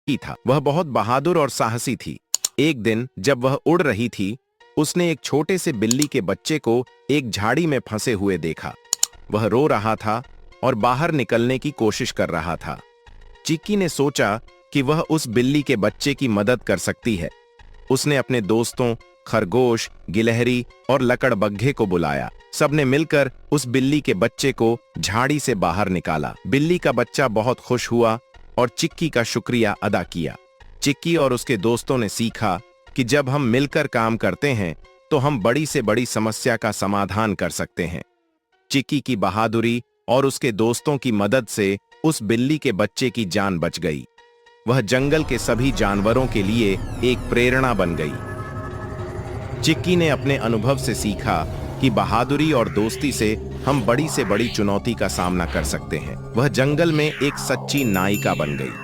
ही था। वह बहुत बहादुर और साहसी थी। एक दिन जब वह उड़ रही थी, उसने एक छोटे से बिल्ली के बच्चे को एक झाड़ी में फंसे हुए देखा। वह रो रहा था और बाहर निकलने की कोशिश कर रहा था। चिक्की ने सोचा कि वह उस बिल्ली के बच्चे की मदद कर सकती है। उसने अपने दोस्तों खरगोश, गिलहरी और लकड़बग्घे को बुलाया। सबने मिलकर उस बिल्ली के बच्चे को झाड़ी से बाहर निकाला। बिल्ली का बच्चा बहुत खुश हुआ और चिक्की का शुक्रिया अदा किया। चिक्की और उसके दोस्तों ने सीखा कि जब हम मिलकर काम करते हैं तो हम बड़ी से बड़ी समस्या का समाधान कर सकते हैं। चिक्की की बहादुरी और उसके दोस्तों की मदद से उस बिल्ली के बच्चे की जान बच गई। वह जंगल के सभी जानवरों के लिए एक प्रेरणा बन गई। चिक्की ने अपने अनुभव से सीखा कि बहादुरी और दोस्ती से हम बड़ी से बड़ी चुनौती का सामना कर सकते हैं। वह जंगल में एक सच्ची नायिका बन गई।